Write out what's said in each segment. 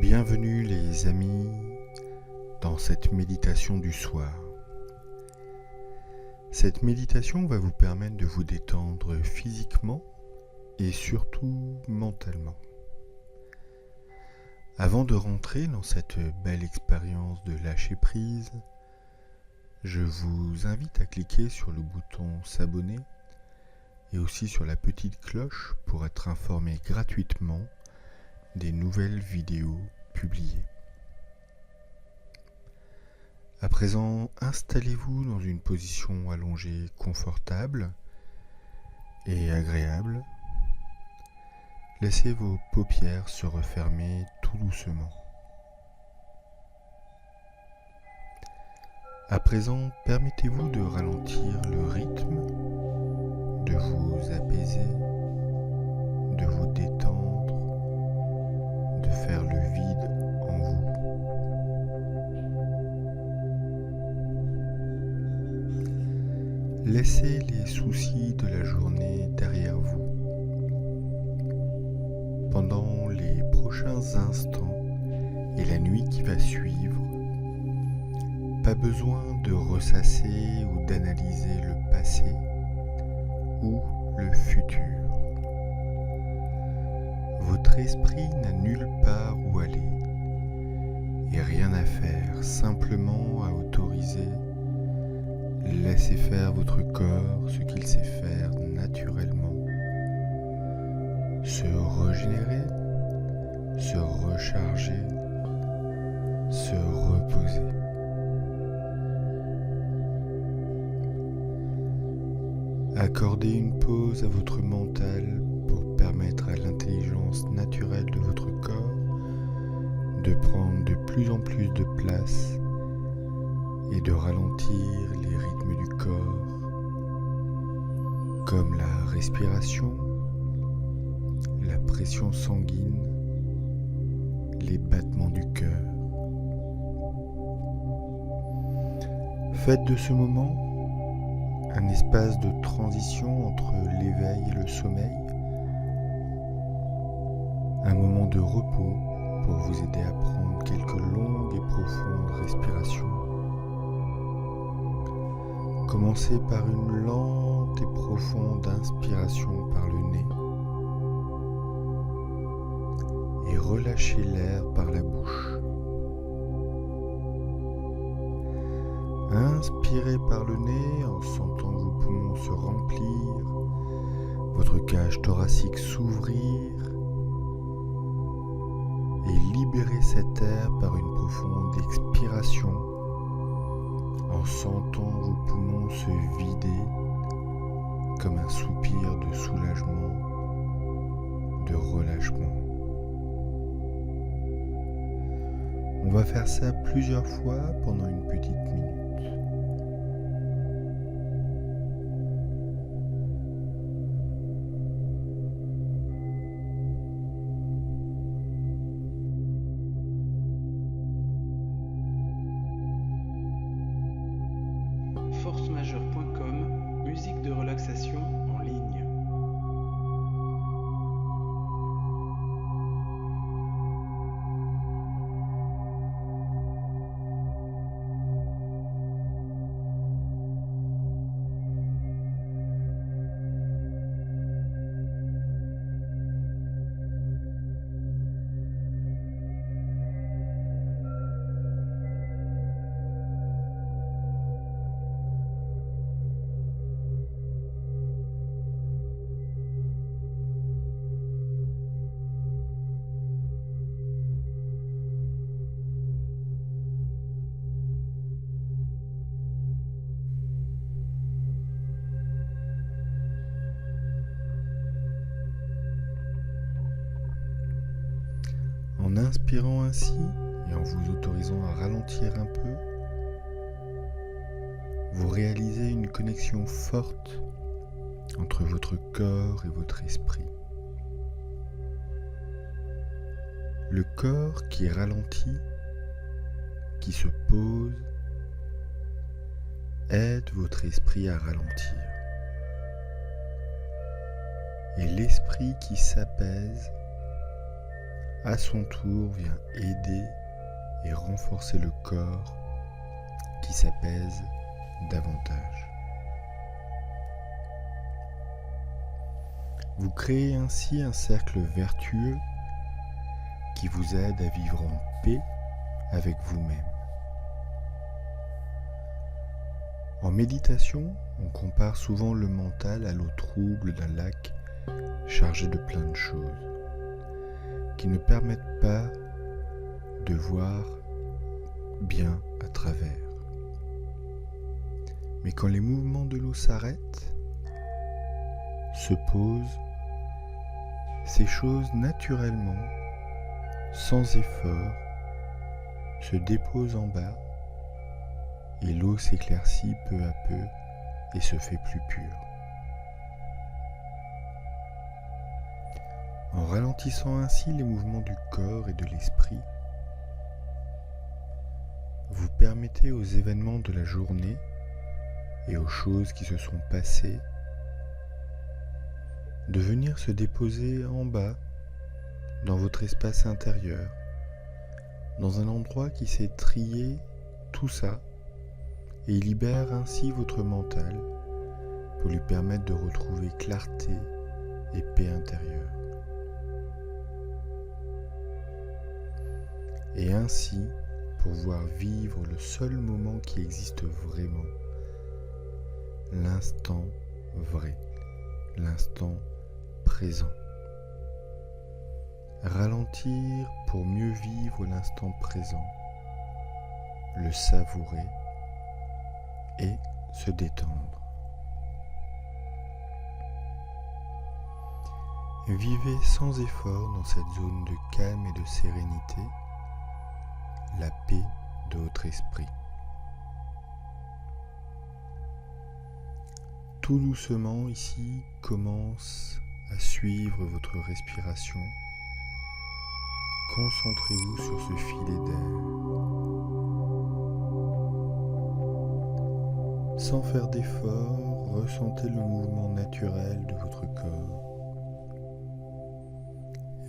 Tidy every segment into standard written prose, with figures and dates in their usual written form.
Bienvenue les amis dans cette méditation du soir. Cette méditation va vous permettre de vous détendre physiquement et surtout mentalement. Avant de rentrer dans cette belle expérience de lâcher prise, je vous invite à cliquer sur le bouton s'abonner et aussi sur la petite cloche pour être informé gratuitement des nouvelles vidéos publiées. À présent, installez-vous dans une position allongée confortable et agréable. Laissez vos paupières se refermer tout doucement. À présent, permettez-vous de ralentir le rythme, de vous apaiser, de vous détendre, de faire le vide en vous. Laissez les soucis de la journée derrière vous. Pendant les prochains instants et la nuit qui va suivre, pas besoin de ressasser ou d'analyser le passé ou le futur. Votre esprit n'a nulle part où aller et rien à faire, simplement à autoriser. Laissez faire votre corps ce qu'il sait faire naturellement. Se régénérer, se recharger, se reposer. Accordez une pause à votre mental pour permettre à l'intelligence naturelle de votre corps de prendre de plus en plus de place et de ralentir les rythmes du corps, comme la respiration, la pression sanguine, les battements du cœur. Faites de ce moment un espace de transition entre l'éveil et le sommeil, un moment de repos pour vous aider à prendre quelques longues et profondes respirations. Commencez par une lente et profonde inspiration par le nez et relâchez l'air par la bouche. Inspirez par le nez en sentant vos poumons se remplir, votre cage thoracique s'ouvrir et libérez cet air par une profonde expiration en sentant vos poumons se vider comme un soupir de soulagement, de relâchement. On va faire ça plusieurs fois pendant une petite minute. Forcemajeure.com, musique de relaxation en ligne. En inspirant ainsi et en vous autorisant à ralentir un peu, vous réalisez une connexion forte entre votre corps et votre esprit. Le corps qui ralentit, qui se pose, aide votre esprit à ralentir. Et l'esprit qui s'apaise à son tour, vient aider et renforcer le corps qui s'apaise davantage. Vous créez ainsi un cercle vertueux qui vous aide à vivre en paix avec vous-même. En méditation, on compare souvent le mental à l'eau trouble d'un lac chargé de plein de choses qui ne permettent pas de voir bien à travers. Mais quand les mouvements de l'eau s'arrêtent, se posent, ces choses naturellement, sans effort, se déposent en bas et l'eau s'éclaircit peu à peu et se fait plus pure. En ralentissant ainsi les mouvements du corps et de l'esprit, vous permettez aux événements de la journée et aux choses qui se sont passées de venir se déposer en bas dans votre espace intérieur, dans un endroit qui sait trier tout ça et libère ainsi votre mental pour lui permettre de retrouver clarté et paix intérieure. Et ainsi pouvoir vivre le seul moment qui existe vraiment, l'instant vrai, l'instant présent. Ralentir pour mieux vivre l'instant présent, le savourer et se détendre. Vivez sans effort dans cette zone de calme et de sérénité, la paix de votre esprit. Tout doucement ici commence à suivre votre respiration. Concentrez-vous sur ce filet d'air. Sans faire d'effort, ressentez le mouvement naturel de votre corps.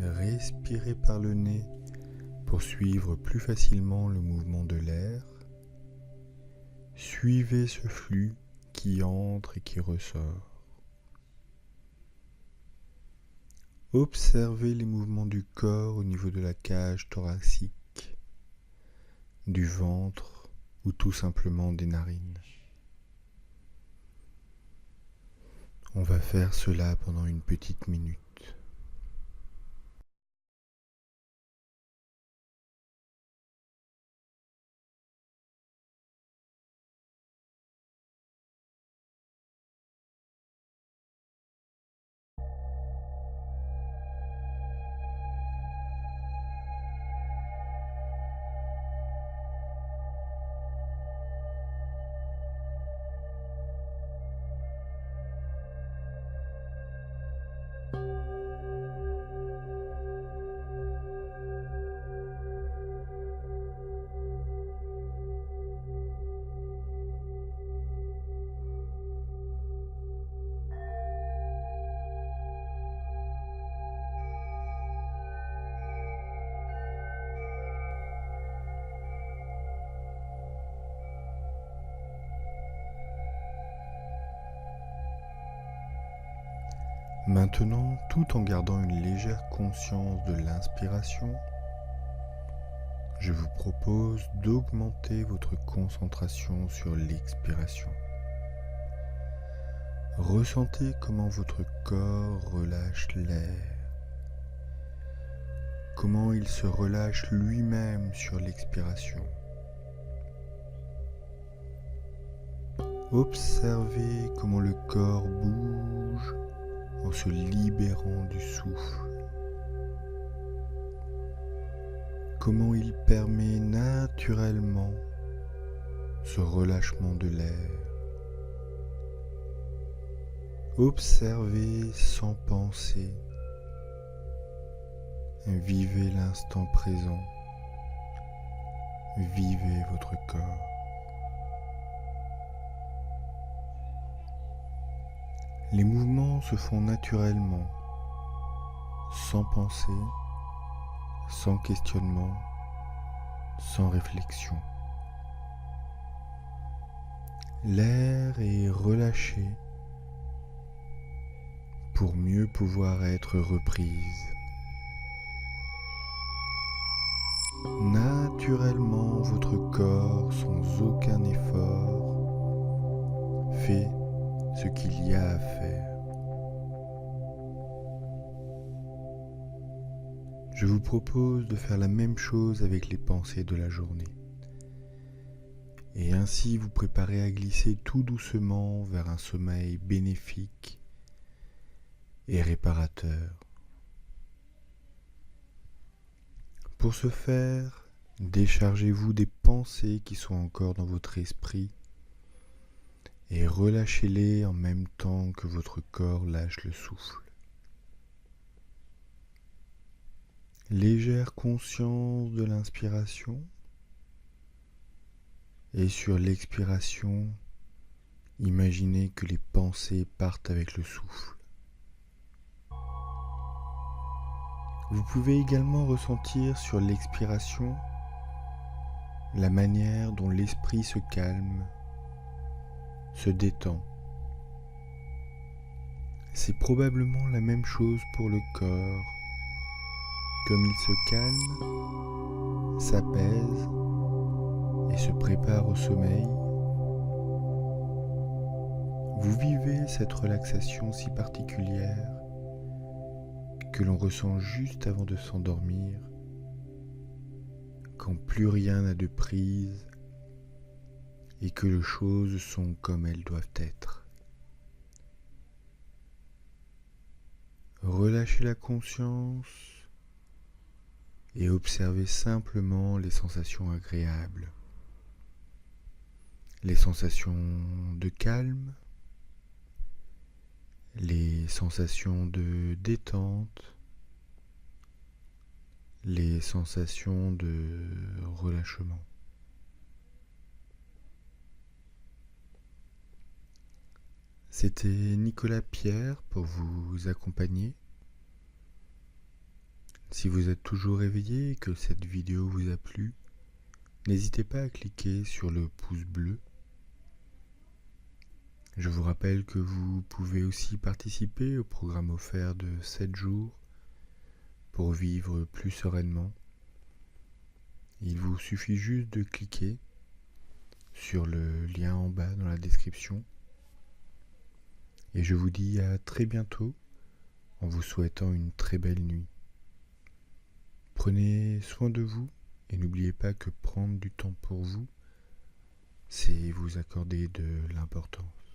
Respirez par le nez pour suivre plus facilement le mouvement de l'air. Suivez ce flux qui entre et qui ressort. Observez les mouvements du corps au niveau de la cage thoracique, du ventre ou tout simplement des narines. On va faire cela pendant une petite minute. Maintenant, tout en gardant une légère conscience de l'inspiration, je vous propose d'augmenter votre concentration sur l'expiration. Ressentez comment votre corps relâche l'air, comment il se relâche lui-même sur l'expiration. Observez comment le corps bouge en se libérant du souffle. Comment il permet naturellement ce relâchement de l'air. Observez sans penser. Vivez l'instant présent. Vivez votre corps. Les mouvements se font naturellement, sans penser, sans questionnement, sans réflexion. L'air est relâché pour mieux pouvoir être reprise. Naturellement, votre corps, sans aucun effort, fait ce qu'il y a à faire. Je vous propose de faire la même chose avec les pensées de la journée. Et ainsi vous préparer à glisser tout doucement vers un sommeil bénéfique et réparateur. Pour ce faire, déchargez-vous des pensées qui sont encore dans votre esprit et relâchez-les en même temps que votre corps lâche le souffle. Légère conscience de l'inspiration et sur l'expiration, imaginez que les pensées partent avec le souffle. Vous pouvez également ressentir sur l'expiration la manière dont l'esprit se calme, se détend. C'est probablement la même chose pour le corps. Comme il se calme, s'apaise et se prépare au sommeil, vous vivez cette relaxation si particulière que l'on ressent juste avant de s'endormir, quand plus rien n'a de prise et que les choses sont comme elles doivent être. Relâchez la conscience et observez simplement les sensations agréables, les sensations de calme, les sensations de détente, les sensations de relâchement. C'était Nicolas Pierre pour vous accompagner. Si vous êtes toujours éveillé et que cette vidéo vous a plu, n'hésitez pas à cliquer sur le pouce bleu. Je vous rappelle que vous pouvez aussi participer au programme offert de 7 jours pour vivre plus sereinement. Il vous suffit juste de cliquer sur le lien en bas dans la description. Et je vous dis à très bientôt en vous souhaitant une très belle nuit. Prenez soin de vous et n'oubliez pas que prendre du temps pour vous, c'est vous accorder de l'importance.